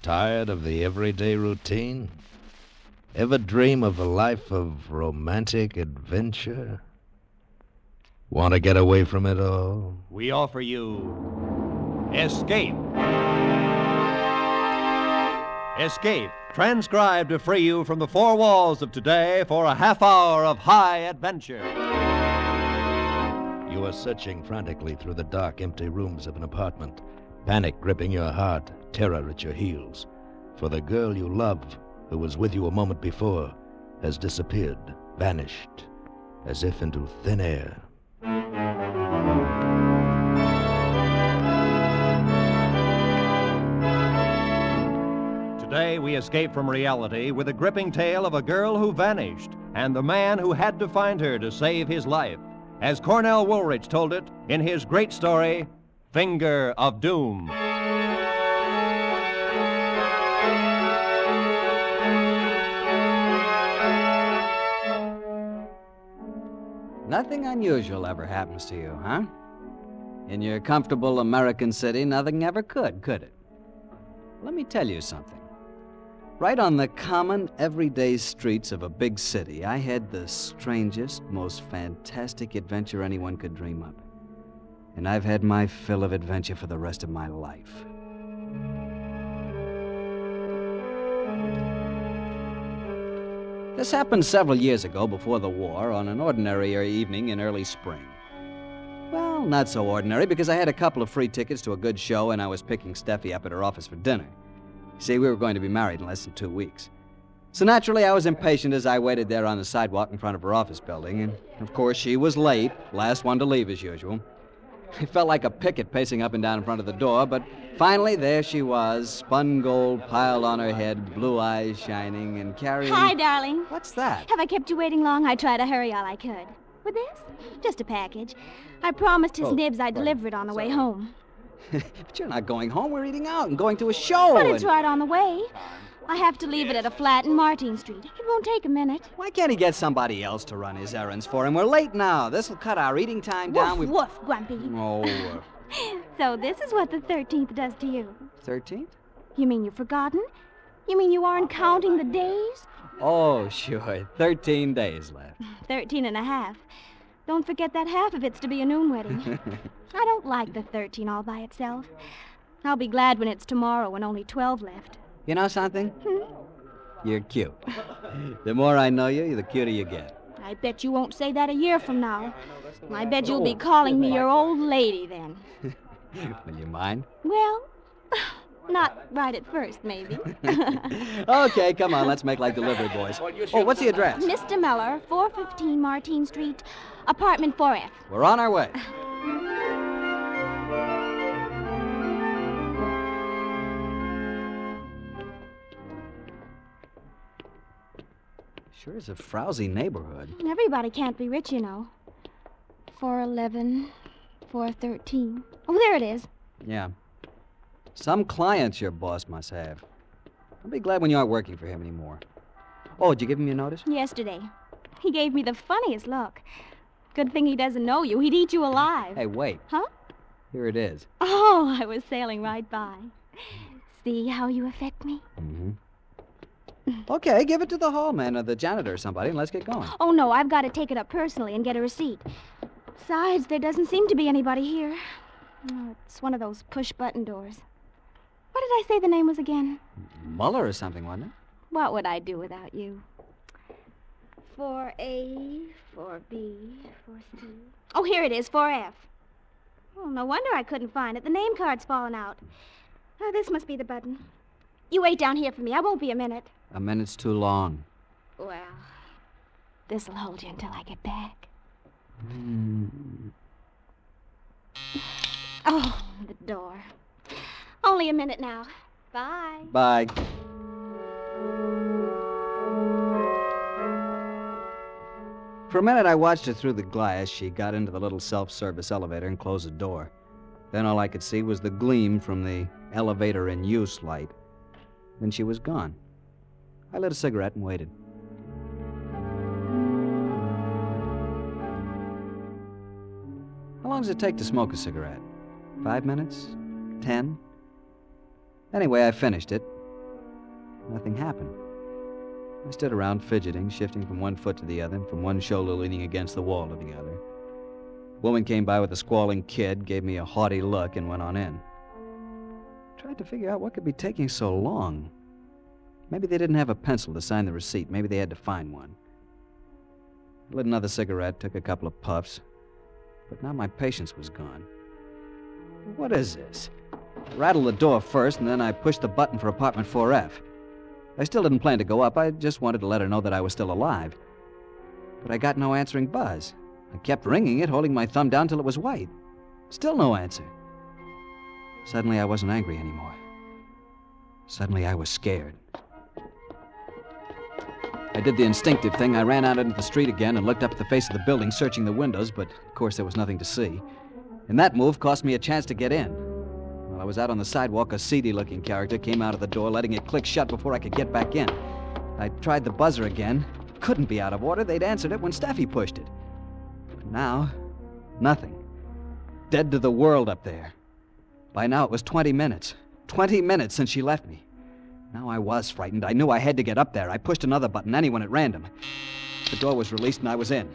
Tired of the everyday routine? Ever dream of a life of romantic adventure? Want to get away from it all? We offer you Escape. Escape, transcribed to free you from the four walls of today for a half hour of high adventure. You are searching frantically through the dark, empty rooms of an apartment, panic gripping your heart, terror at your heels. For the girl you love, who was with you a moment before, has disappeared, vanished, as if into thin air. Today we escape from reality with a gripping tale of a girl who vanished and the man who had to find her to save his life, as Cornell Woolrich told it in his great story, Finger of Doom. Nothing unusual ever happens to you, huh? In your comfortable American city, nothing ever could it? Let me tell you something. Right on the common, everyday streets of a big city, I had the strangest, most fantastic adventure anyone could dream up. And I've had my fill of adventure for the rest of my life. This happened several years ago, before the war, on an ordinary evening in early spring. Well, not so ordinary, because I had a couple of free tickets to a good show, and I was picking Steffi up at her office for dinner. See, we were going to be married in less than 2 weeks. So naturally, I was impatient as I waited there on the sidewalk in front of her office building, and of course, she was late, last one to leave as usual. I felt like a picket pacing up and down in front of the door, but finally, there she was, spun gold piled on her head, blue eyes shining, and carrying... Hi, darling. What's that? Have I kept you waiting long? I tried to hurry all I could. With this? Just a package. I promised his nibs I'd deliver it on the way home. But you're not going home. We're eating out and going to a show. But it's right on the way. I have to leave it at a flat in Martin Street. It won't take a minute. Why can't he get somebody else to run his errands for him? We're late now. This'll cut our eating time down. Woof, woof, Grumpy. Oh. So this is what the 13th does to you. 13th? You mean you've forgotten? You mean you aren't counting the days? Oh, sure. 13 days left. 13 and a half. Don't forget that half of it's to be a noon wedding. I don't like the 13 all by itself. I'll be glad when it's tomorrow when only 12 left. You know something? You're cute. The more I know you, the cuter you get. I bet you won't say that a year from now. I bet you'll be calling me your old lady then. Will you mind? Well, not right at first, maybe. Okay, come on, let's make like delivery boys. Oh, what's the address? Mr. Miller, 415 Martin Street, apartment 4F. We're on our way. Sure is a frowsy neighborhood. Everybody can't be rich, you know. 411, 413. Oh, there it is. Yeah. Some clients your boss must have. I'll be glad when you aren't working for him anymore. Oh, did you give him your notice? Yesterday. He gave me the funniest look. Good thing he doesn't know you. He'd eat you alive. Hey, wait. Huh? Here it is. Oh, I was sailing right by. See how you affect me? Mm-hmm. Okay, give it to the hall man or the janitor or somebody, and let's get going. Oh, no, I've got to take it up personally and get a receipt. Besides, there doesn't seem to be anybody here. Oh, it's one of those push-button doors. What did I say the name was again? Muller or something, wasn't it? What would I do without you? 4A, 4B, 4C. Oh, here it is, 4F. Oh, no wonder I couldn't find it. The name card's fallen out. Oh, this must be the button. You wait down here for me. I won't be a minute. A minute's too long. Well, this'll hold you until I get back. Oh, the door. Only a minute now. Bye. Bye. For a minute, I watched her through the glass. She got into the little self-service elevator and closed the door. Then all I could see was the gleam from the elevator in use light. Then she was gone. I lit a cigarette and waited. How long does it take to smoke a cigarette? 5 minutes? 10? Anyway, I finished it, Nothing happened. I stood around fidgeting, shifting from one foot to the other, from one shoulder leaning against the wall to the other. A woman came by with a squalling kid, gave me a haughty look, and went on in. I tried to figure out what could be taking so long. Maybe they didn't have a pencil to sign the receipt. Maybe they had to find one. I lit another cigarette, took a couple of puffs, but now my patience was gone. What is this? I rattled the door first, and then I pushed the button for apartment 4F. I still didn't plan to go up. I just wanted to let her know that I was still alive. But I got no answering buzz. I kept ringing it, holding my thumb down till it was white. Still no answer. Suddenly, I wasn't angry anymore. Suddenly, I was scared. I did the instinctive thing. I ran out into the street again and looked up at the face of the building, searching the windows, but of course there was nothing to see. And that move cost me a chance to get in. While I was out on the sidewalk, a seedy-looking character came out of the door, letting it click shut before I could get back in. I tried the buzzer again. Couldn't be out of order. They'd answered it when Steffi pushed it. But now, nothing. Dead to the world up there. By now it was 20 minutes. 20 minutes since she left me. Now I was frightened. I knew I had to get up there. I pushed another button, anyone at random. The door was released and I was in.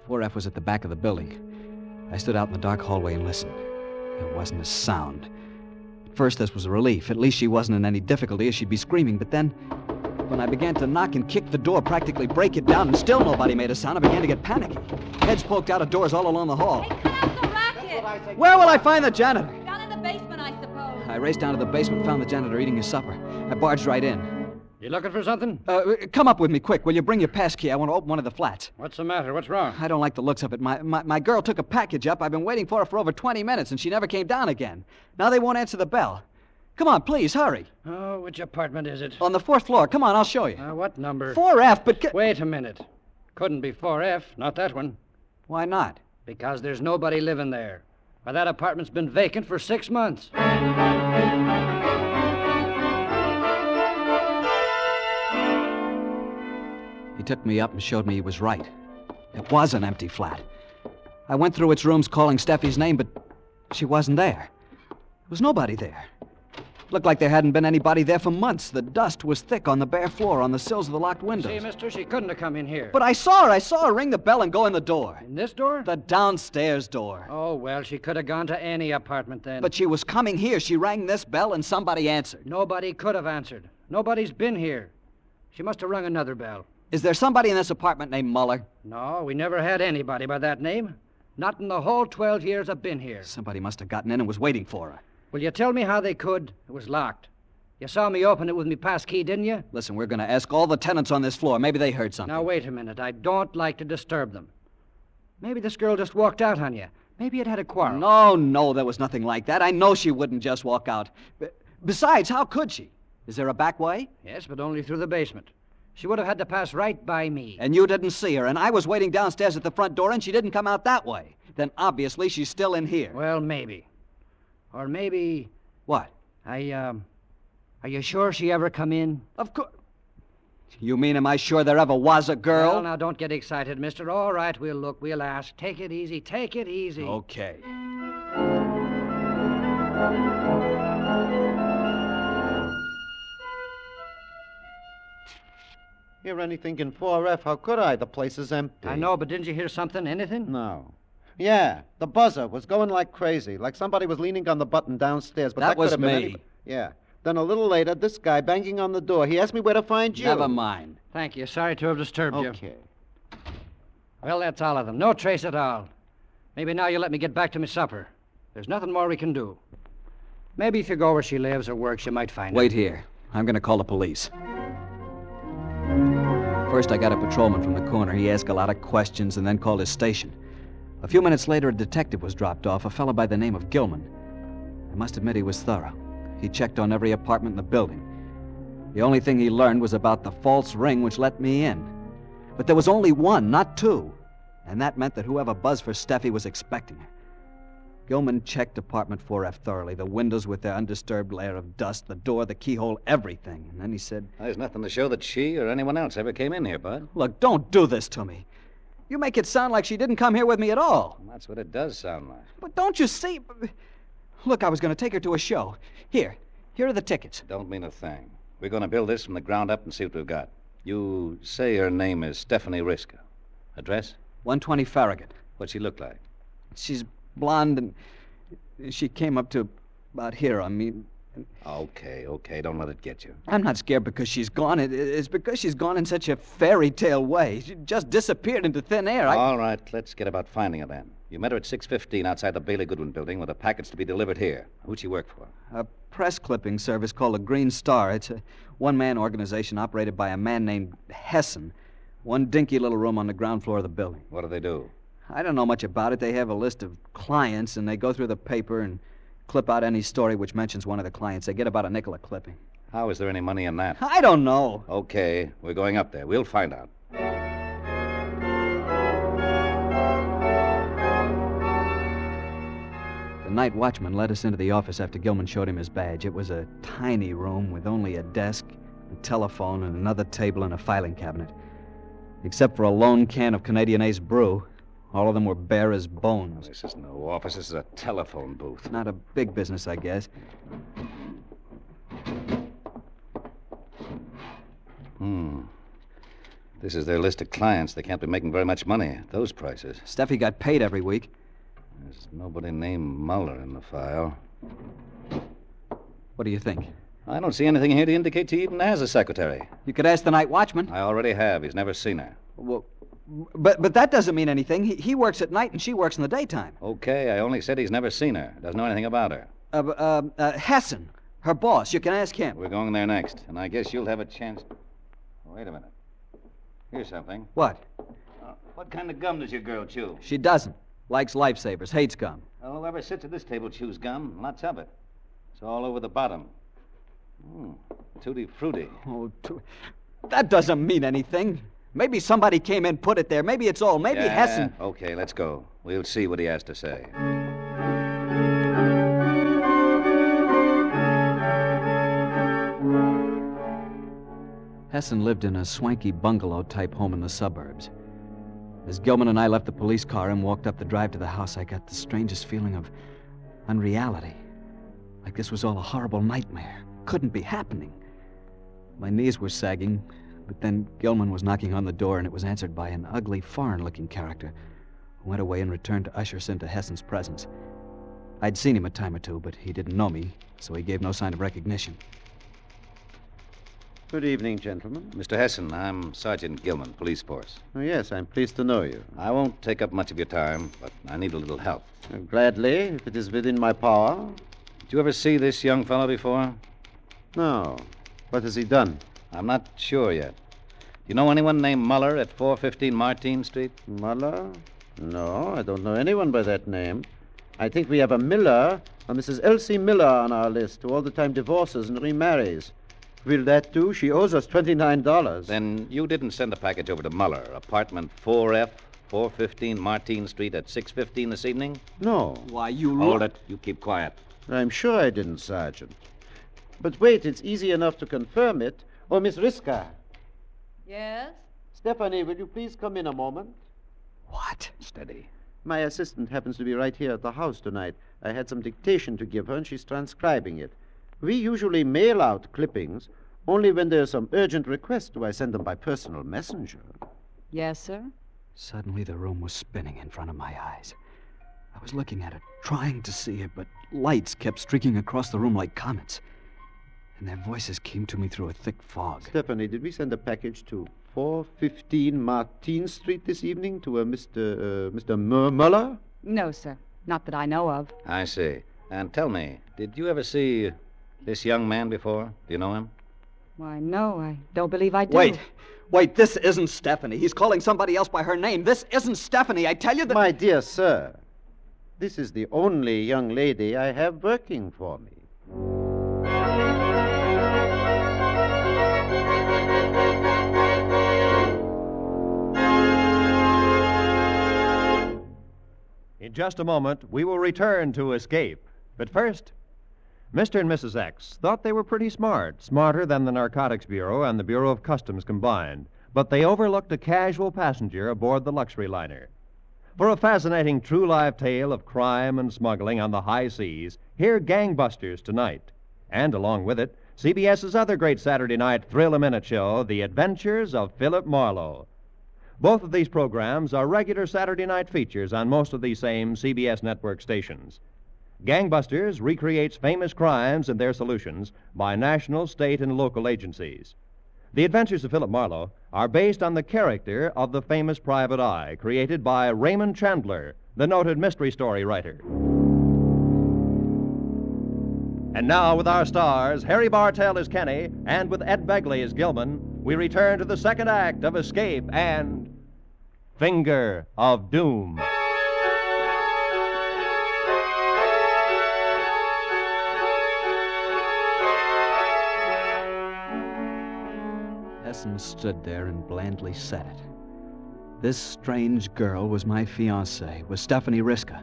"4F was at the back of the building. I stood out in the dark hallway and listened. There wasn't a sound. At first, this was a relief. At least she wasn't in any difficulty, or she'd be screaming. But then, when I began to knock and kick the door, practically break it down, and still nobody made a sound, I began to get panicky. Heads poked out of doors all along the hall. Hey, stop the racket! Where will I find the janitor? Down in the basement, I suppose. I raced down to the basement and found the janitor eating his supper. I barged right in. You looking for something? Come up with me, quick. Will you bring your pass key? I want to open one of the flats. What's the matter? What's wrong? I don't like the looks of it. My girl took a package up. I've been waiting for her for over 20 minutes, and she never came down again. Now they won't answer the bell. Come on, please, hurry. Oh, which apartment is it? On the 4th floor. Come on, I'll show you. What number? 4F, but... Wait a minute. Couldn't be 4F, not that one. Why not? Because there's nobody living there. Why, that apartment's been vacant for 6 months. He took me up and showed me he was right. It was an empty flat. I went through its rooms calling Steffi's name, but she wasn't there. There was nobody there. It looked like there hadn't been anybody there for months. The dust was thick on the bare floor, on the sills of the locked windows. See, mister, she couldn't have come in here. But I saw her ring the bell and go in the door. In this door? The downstairs door. Oh, well, she could have gone to any apartment then. But she was coming here. She rang this bell and somebody answered. Nobody could have answered. Nobody's been here. She must have rung another bell. Is there somebody in this apartment named Muller? No, we never had anybody by that name. Not in the whole 12 years I've been here. Somebody must have gotten in and was waiting for her. Will you tell me how they could? It was locked. You saw me open it with me pass key, didn't you? Listen, we're going to ask all the tenants on this floor. Maybe they heard something. Now, wait a minute. I don't like to disturb them. Maybe this girl just walked out on you. Maybe it had a quarrel. No, there was nothing like that. I know she wouldn't just walk out. Besides, how could she? Is there a back way? Yes, but only through the basement. She would have had to pass right by me. And you didn't see her, and I was waiting downstairs at the front door, and she didn't come out that way. Then obviously she's still in here. Well, maybe. Or maybe... What? Are you sure she ever come in? Of course. You mean, am I sure there ever was a girl? Well, now, don't get excited, mister. All right, we'll look, we'll ask. Take it easy, take it easy. Okay. Hear anything in 4F? How could I? The place is empty. I know, but didn't you hear something? Anything? No. Yeah, the buzzer was going like crazy, like somebody was leaning on the button downstairs. But that was could have been me. anybody. Yeah. Then a little later, this guy banging on the door. He asked me where to find you. Never mind. Thank you. Sorry to have disturbed you. Okay. Well, that's all of them. No trace at all. Maybe now you'll let me get back to my supper. There's nothing more we can do. Maybe if you go where she lives or works, you might find her. Wait here. I'm going to call the police. First, I got a patrolman from the corner. He asked a lot of questions and then called his station. A few minutes later, a detective was dropped off, a fellow by the name of Gilman. I must admit he was thorough. He checked on every apartment in the building. The only thing he learned was about the false ring which let me in. But there was only one, not two. And that meant that whoever buzzed for Steffi was expecting her. Gilman checked apartment 4F thoroughly, the windows with their undisturbed layer of dust, the door, the keyhole, everything. And then he said, There's nothing to show that she or anyone else ever came in here, Bud. "Look, don't do this to me. You make it sound like she didn't come here with me at all. That's what it does sound like. But don't you see? Look, I was going to take her to a show. Here are the tickets. Don't mean a thing. We're going to build this from the ground up and see what we've got. You say her name is Stephanie Riska. Address? 120 Farragut. What's she look like? She's blonde, and she came up to about here. I mean... Okay. Don't let it get you. I'm not scared because she's gone. It's because she's gone in such a fairy tale way. She just disappeared into thin air. All right, let's get about finding her then. You met her at 6:15 outside the Bailey Goodwin building with a package to be delivered here. Who'd she work for? A press clipping service called the Green Star. It's a one-man organization operated by a man named Hessen. One dinky little room on the ground floor of the building. What do they do? I don't know much about it. They have a list of clients, and they go through the paper and clip out any story which mentions one of the clients. They get about a nickel a clipping. How is there any money in that? I don't know. Okay, we're going up there. We'll find out. The night watchman led us into the office after Gilman showed him his badge. It was a tiny room with only a desk, a telephone, and another table and a filing cabinet. Except for a lone can of Canadian Ace brew, all of them were bare as bones. This is no office. This is a telephone booth. Not a big business, I guess. This is their list of clients. They can't be making very much money at those prices. Steffi got paid every week. There's nobody named Muller in the file. What do you think? I don't see anything here to indicate he even has a secretary. You could ask the night watchman. I already have. He's never seen her. Well, but that doesn't mean anything. He works at night and she works in the daytime. Okay, I only said he's never seen her. Doesn't know anything about her. Hessen, her boss. You can ask him. We're going there next, and I guess you'll have a chance. Wait a minute. Here's something. What? What kind of gum does your girl chew? She doesn't. Likes Lifesavers, hates gum. Well, whoever sits at this table chews gum. Lots of it. It's all over the bottom. Tutti frutti. Oh, that doesn't mean anything. Maybe somebody came in, put it there. Maybe it's all. Maybe Hessen. Okay, let's go. We'll see what he has to say. Hessen lived in a swanky bungalow-type home in the suburbs. As Gilman and I left the police car and walked up the drive to the house, I got the strangest feeling of unreality. Like this was all a horrible nightmare. Couldn't be happening. My knees were sagging, but then Gilman was knocking on the door, and it was answered by an ugly, foreign-looking character who went away and returned to usher us into Hessen's presence. I'd seen him a time or two, but he didn't know me, so he gave no sign of recognition. Good evening, gentlemen. Mr. Hessen, I'm Sergeant Gilman, police force. Oh, yes, I'm pleased to know you. I won't take up much of your time, but I need a little help. Gladly, if it is within my power. Did you ever see this young fellow before? No. What has he done? I'm not sure yet. You know anyone named Muller at 415 Martine Street? Muller? No, I don't know anyone by that name. I think we have a Miller, a Mrs. Elsie Miller, on our list, who all the time divorces and remarries. Will that do? She owes us $29. Then you didn't send a package over to Muller, apartment 4F, 415 Martine Street at 6:15 this evening? No. Why, you... Hold it. You keep quiet. I'm sure I didn't, Sergeant. But wait, it's easy enough to confirm it. Oh, Miss Riska. Yes? Stephanie, will you please come in a moment? What? Steady. My assistant happens to be right here at the house tonight. I had some dictation to give her, and she's transcribing it. We usually mail out clippings. Only when there's some urgent request do I send them by personal messenger. Yes, sir? Suddenly the room was spinning in front of my eyes. I was looking at it, trying to see it, but lights kept streaking across the room like comets. And their voices came to me through a thick fog. Stephanie, did we send a package to 415 Martine Street this evening to a Mr. Muller? No, sir. Not that I know of. I see. And tell me, did you ever see this young man before? Do you know him? Why, no, I don't believe I do. Wait, this isn't Stephanie. He's calling somebody else by her name. This isn't Stephanie. I tell you that... My dear sir, this is the only young lady I have working for me. In just a moment, we will return to Escape. But first, Mr. and Mrs. X thought they were pretty smart, smarter than the Narcotics Bureau and the Bureau of Customs combined. but they overlooked a casual passenger aboard the luxury liner. For a fascinating true-life tale of crime and smuggling on the high seas, hear Gangbusters tonight. And along with it, CBS's other great Saturday night thrill-a-minute show, The Adventures of Philip Marlowe. Both of these programs are regular Saturday night features on most of these same CBS network stations. Gangbusters recreates famous crimes and their solutions by national, state, and local agencies. The Adventures of Philip Marlowe are based on the character of the famous private eye, created by Raymond Chandler, the noted mystery story writer. And now, with our stars, Harry Bartell as Kenny, and with Ed Begley as Gilman, we return to the second act of Escape and Finger of Doom. Hessen stood there and blandly said it. This strange girl was my fiancée, was Stephanie Riska.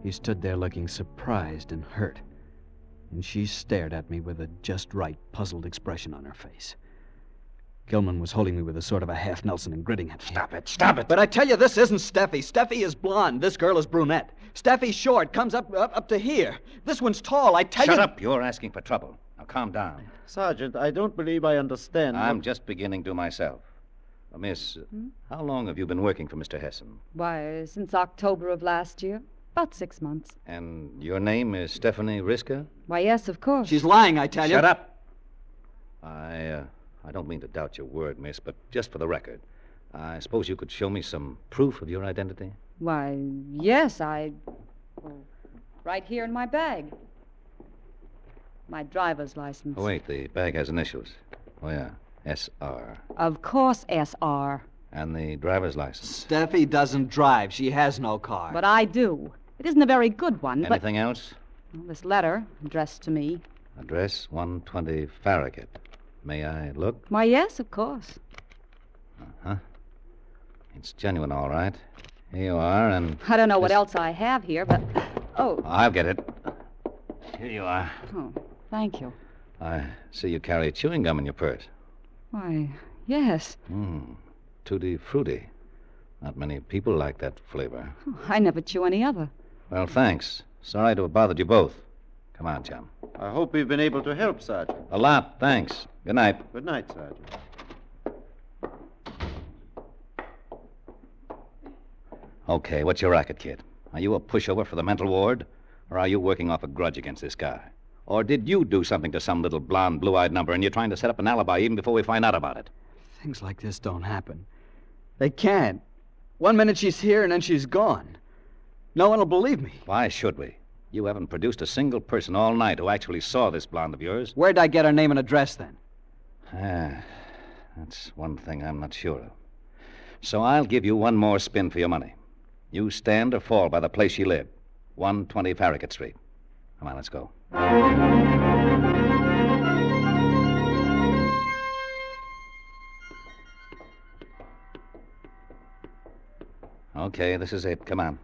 He stood there looking surprised and hurt, and she stared at me with a just right, puzzled expression on her face. Gilman was holding me with a sort of a half Nelson and gritting at me. Stop it. But I tell you, this isn't Steffi. Steffi is blonde. This girl is brunette. Steffi's short, comes up to here. This one's tall. I tell you... Shut up. You're asking for trouble. Now, calm down. Sergeant, I don't believe I understand. I'm just beginning to myself. Miss, how long have you been working for Mr. Hessen? Why, since October of last year. About 6 months. And your name is Stephanie Riska? Why, yes, of course. She's lying, I tell you. Shut up. I don't mean to doubt your word, miss, but just for the record, I suppose you could show me some proof of your identity? Why, yes, right here in my bag. My driver's license. Oh, wait, the bag has initials. Oh, yeah, S.R. Of course, S.R. And the driver's license. Steffi doesn't drive. She has no car. But I do. It isn't a very good one, Anything else? Well, this letter, addressed to me. Address 120 Farragut. May I look? Why, yes, of course. Uh-huh. It's genuine, all right. Here you are, and... I don't know what else I have here, but... Oh. I'll get it. Here you are. Oh, thank you. I see you carry chewing gum in your purse. Why, yes. Tutti frutti. Not many people like that flavor. Oh, I never chew any other. Well, thanks. Sorry to have bothered you both. Come on, chum. I hope we've been able to help, Sergeant. A lot, thanks. Good night. Good night, Sergeant. Okay, what's your racket, kid? Are you a pushover for the mental ward? Or are you working off a grudge against this guy? Or did you do something to some little blonde, blue-eyed number and you're trying to set up an alibi even before we find out about it? Things like this don't happen. They can't. 1 minute she's here and then she's gone. No one will believe me. Why should we? You haven't produced a single person all night who actually saw this blonde of yours. Where'd I get her name and address, then? That's one thing I'm not sure of. So I'll give you one more spin for your money. You stand or fall by the place she lived, 120 Farragut Street. Come on, let's go. Okay, this is it. Come on.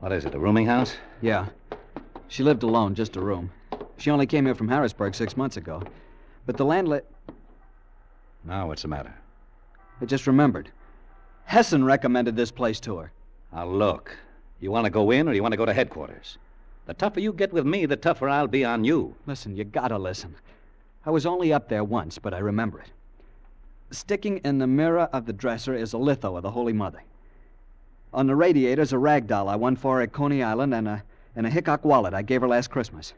What is it, a rooming house? Yeah. She lived alone, just a room. She only came here from Harrisburg 6 months ago. But the landlady... Now, what's the matter? I just remembered. Hessen recommended this place to her. Now, look. You want to go in or you want to go to headquarters? The tougher you get with me, the tougher I'll be on you. Listen, you gotta listen. I was only up there once, but I remember it. Sticking in the mirror of the dresser is a litho of the Holy Mother. On the radiator's a rag doll I won for her at Coney Island and a Hickok wallet I gave her last Christmas.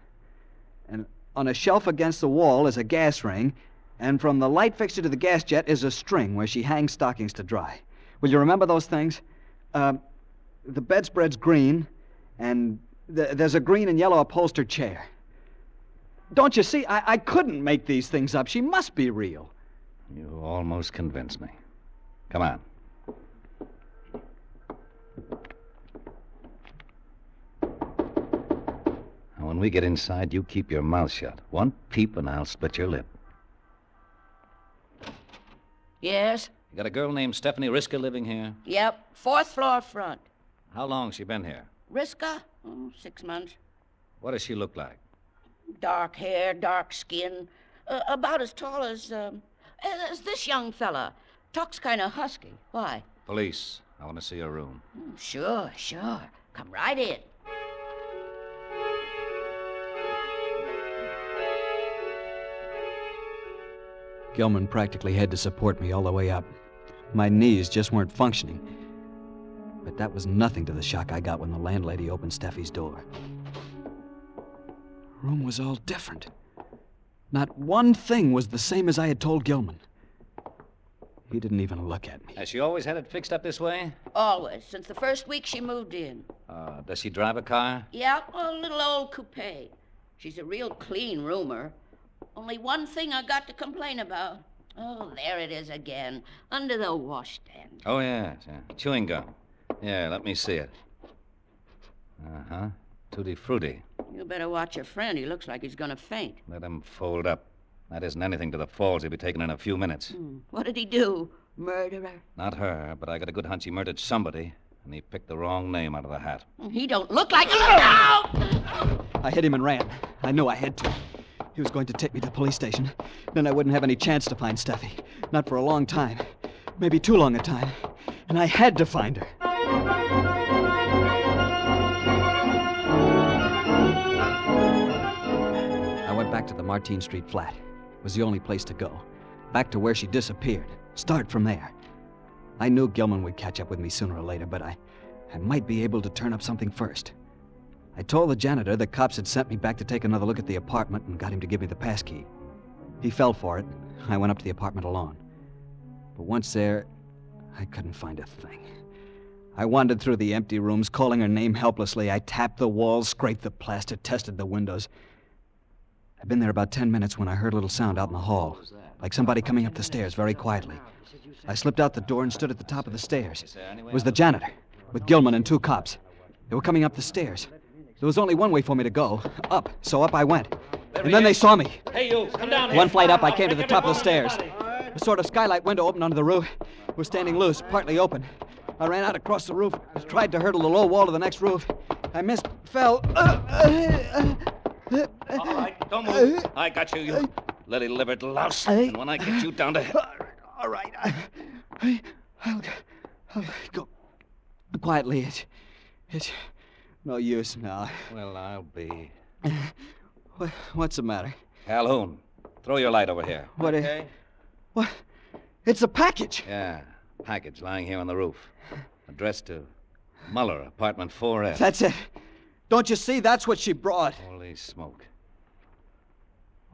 And on a shelf against the wall is a gas ring, and from the light fixture to the gas jet is a string where she hangs stockings to dry. Will you remember those things? The bedspread's green, and there's a green and yellow upholstered chair. Don't you see? I couldn't make these things up. She must be real. You almost convinced me. Come on. Now, when we get inside, you keep your mouth shut. One peep and I'll split your lip. Yes? You got a girl named Stephanie Riska living here? Yep. 4th floor front. How long's she been here? Riska? 6 months. What does she look like? Dark hair, dark skin. About as tall as There's this young fella. Talks kind of husky. Why? Police. I want to see your room. Sure. Come right in. Gilman practically had to support me all the way up. My knees just weren't functioning. But that was nothing to the shock I got when the landlady opened Steffi's door. The room was all different. Not one thing was the same as I had told Gilman. He didn't even look at me. Has she always had it fixed up this way? Always, since the first week she moved in. Does she drive a car? Yeah, a little old coupe. She's a real clean roomer. Only one thing I got to complain about. Oh, there it is again, under the washstand. Oh, yes. Yeah. Chewing gum. Yeah, let me see it. Uh-huh. Tutti frutti. You better watch your friend. He looks like he's going to faint. Let him fold up. That isn't anything to the falls he'll be taking in a few minutes. What did he do? Murderer? Not her, but I got a good hunch he murdered somebody, and he picked the wrong name out of the hat. He don't look like... Ow! I hit him and ran. I knew I had to. He was going to take me to the police station. Then I wouldn't have any chance to find Steffi. Not for a long time. Maybe too long a time. And I had to find her. I went back to the Martine Street flat. It was the only place to go. Back to where she disappeared. Start from there. I knew Gilman would catch up with me sooner or later, but I might be able to turn up something first. I told the janitor the cops had sent me back to take another look at the apartment and got him to give me the passkey. He fell for it. I went up to the apartment alone. But once there, I couldn't find a thing. I wandered through the empty rooms, calling her name helplessly. I tapped the walls, scraped the plaster, tested the windows. I'd been there about 10 minutes when I heard a little sound out in the hall, like somebody coming up the stairs very quietly. I slipped out the door and stood at the top of the stairs. It was the janitor, with Gilman and 2 cops. They were coming up the stairs. There was only one way for me to go, up, so up I went. And then they saw me. Hey, you, come down here. One flight up, I came to the top of the stairs. A sort of skylight window opened onto the roof. It was standing loose, partly open. I ran out across the roof, tried to hurdle the low wall to the next roof. I missed, fell. All right, don't move. I got you, you lily-livered louse. And when I get you down to hell... All right. I'll go quietly. It's no use now. Well, I'll be... What's the matter? Calhoun, throw your light over here. What? Okay. What? It's a package. Yeah, package lying here on the roof. Addressed to Muller, apartment 4F. That's it. Don't you see? That's what she brought. Holy smoke.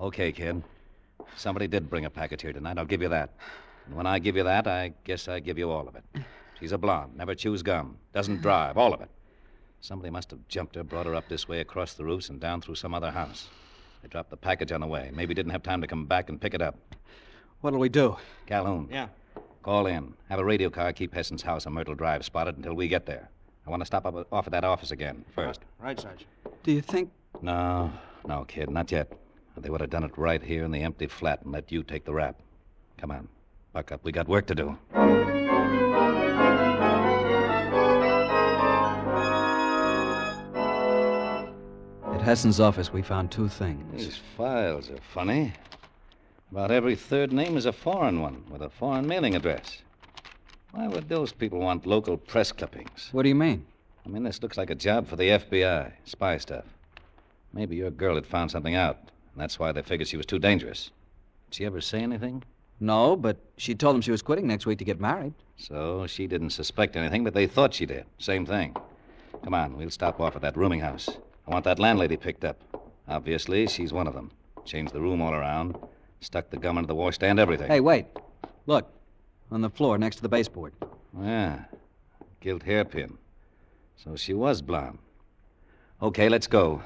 Okay, kid. Somebody did bring a package here tonight. I'll give you that. And when I give you that, I guess I give you all of it. She's a blonde, never chews gum, doesn't drive, all of it. Somebody must have jumped her, brought her up this way across the roofs and down through some other house. They dropped the package on the way. Maybe didn't have time to come back and pick it up. What'll we do? Calhoun. Yeah. Call in. Have a radio car keep Hesson's house on Myrtle Drive spotted until we get there. I want to stop off at that office again first. Right, Sarge. Do you think... No, kid, not yet. They would have done it right here in the empty flat and let you take the rap. Come on, buck up. We got work to do. At Hesson's office, we found 2 things. These files are funny. About every third name is a foreign one with a foreign mailing address. Why would those people want local press clippings? What do you mean? I mean, this looks like a job for the FBI, spy stuff. Maybe your girl had found something out, and that's why they figured she was too dangerous. Did she ever say anything? No, but she told them she was quitting next week to get married. So she didn't suspect anything, but they thought she did. Same thing. Come on, we'll stop off at that rooming house. I want that landlady picked up. Obviously, she's one of them. Changed the room all around, stuck the gum into the washstand, everything. Hey, wait. Look, on the floor next to the baseboard. Yeah, gilt hairpin. So she was blonde. Okay, let's go.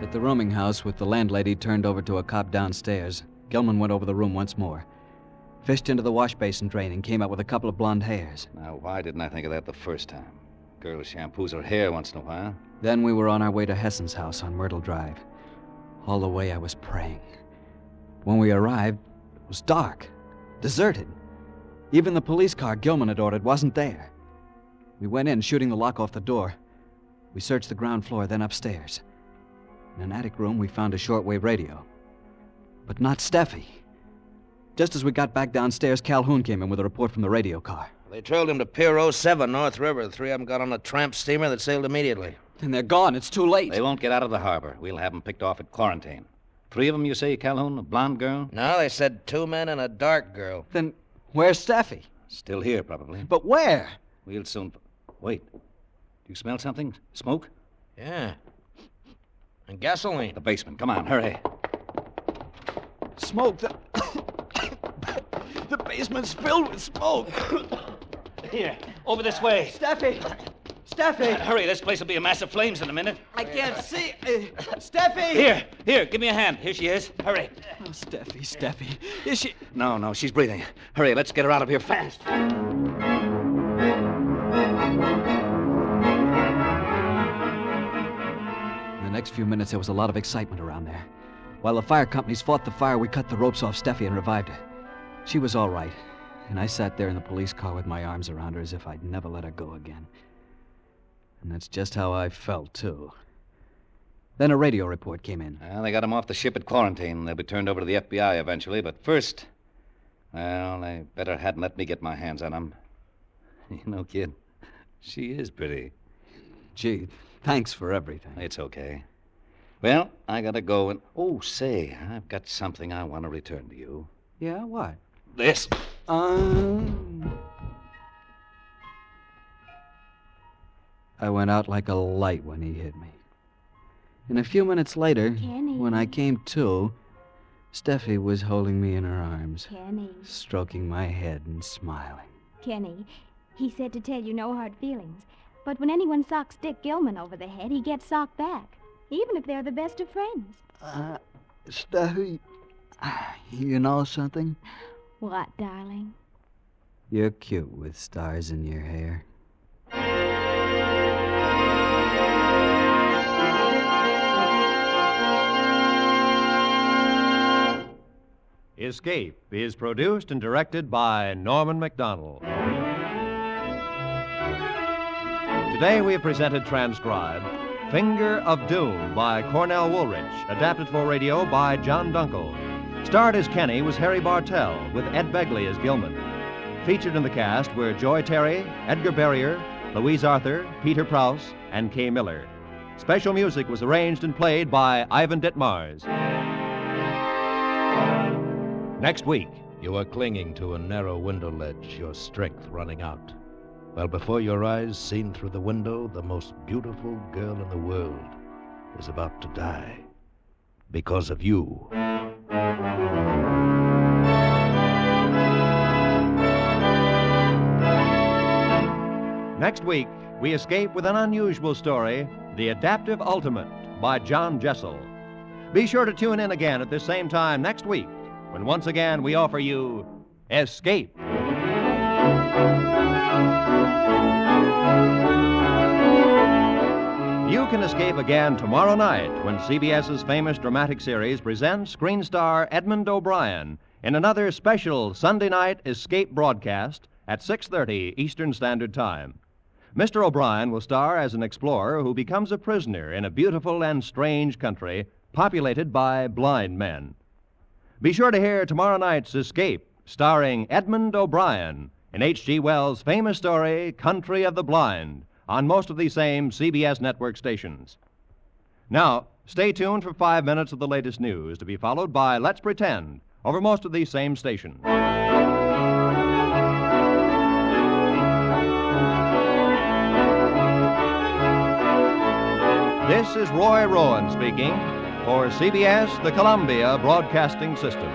At the rooming house, with the landlady turned over to a cop downstairs, Gilman went over the room once more. Fished into the wash basin drain and came out with a couple of blonde hairs. Now, why didn't I think of that the first time? Girl shampoos her hair once in a while. Then we were on our way to Hesson's house on Myrtle Drive. All the way I was praying. When we arrived, it was dark, deserted. Even the police car Gilman had ordered wasn't there. We went in, shooting the lock off the door. We searched the ground floor, then upstairs. In an attic room, we found a shortwave radio. But not Steffi. Just as we got back downstairs, Calhoun came in with a report from the radio car. They trailed him to Pier 07, North River. The three of them got on a tramp steamer that sailed immediately. And they're gone. It's too late. They won't get out of the harbor. We'll have them picked off at quarantine. 3 of them, you say, Calhoun? A blonde girl? No, they said 2 men and a dark girl. Then where's Steffi? Still here, probably. But where? We'll soon... Wait. Do you smell something? Smoke? Yeah. And gasoline. The basement. Come on, hurry. Smoke? The basement's filled with smoke. Here, over this way. Steffi! Steffi! Hurry, this place will be a mass of flames in a minute. I can't see. Steffi! Here, give me a hand. Here she is. Hurry. Oh, Steffi. Is she... No, she's breathing. Hurry, let's get her out of here fast. In the next few minutes, there was a lot of excitement around there. While the fire companies fought the fire, we cut the ropes off Steffi and revived her. She was all right, and I sat there in the police car with my arms around her as if I'd never let her go again. And that's just how I felt, too. Then a radio report came in. Well, they got them off the ship at quarantine. They'll be turned over to the FBI eventually, but first... Well, they better hadn't let me get my hands on them. You know, kid, she is pretty. Gee, thanks for everything. It's okay. Well, I gotta go and... Oh, say, I've got something I want to return to you. Yeah, what? This. I went out like a light when he hit me. And a few minutes later, Kenny. when I came to, Steffi was holding me in her arms, Kenny. stroking my head and smiling. Kenny, he said to tell you no hard feelings. But when anyone socks Dick Gilman over the head, he gets socked back, even if they're the best of friends. Steffi, you know something? What, darling? You're cute with stars in your hair. Escape is produced and directed by Norman MacDonald. Today we have presented transcribed Finger of Doom by Cornell Woolrich, adapted for radio by John Dunkel. Starred as Kenny was Harry Bartell, with Ed Begley as Gilman. Featured in the cast were Joy Terry, Edgar Barrier, Louise Arthur, Peter Prowse, and Kay Miller. Special music was arranged and played by Ivan Ditmars. Next week. You are clinging to a narrow window ledge, your strength running out. While before your eyes, seen through the window, the most beautiful girl in the world is about to die. Because of you. Next week, we escape with an unusual story, The Adaptive Ultimate by John Jessel. Be sure to tune in again at this same time next week, when once again we offer you Escape. You can escape again tomorrow night when CBS's famous dramatic series presents screen star Edmund O'Brien in another special Sunday night escape broadcast at 6:30 Eastern Standard Time. Mr. O'Brien will star as an explorer who becomes a prisoner in a beautiful and strange country populated by blind men. Be sure to hear tomorrow night's Escape, starring Edmund O'Brien in H.G. Wells' famous story, Country of the Blind, on most of these same CBS network stations. Now, stay tuned for 5 minutes of the latest news, to be followed by Let's Pretend, over most of these same stations. This is Roy Rowan speaking for CBS, the Columbia Broadcasting System.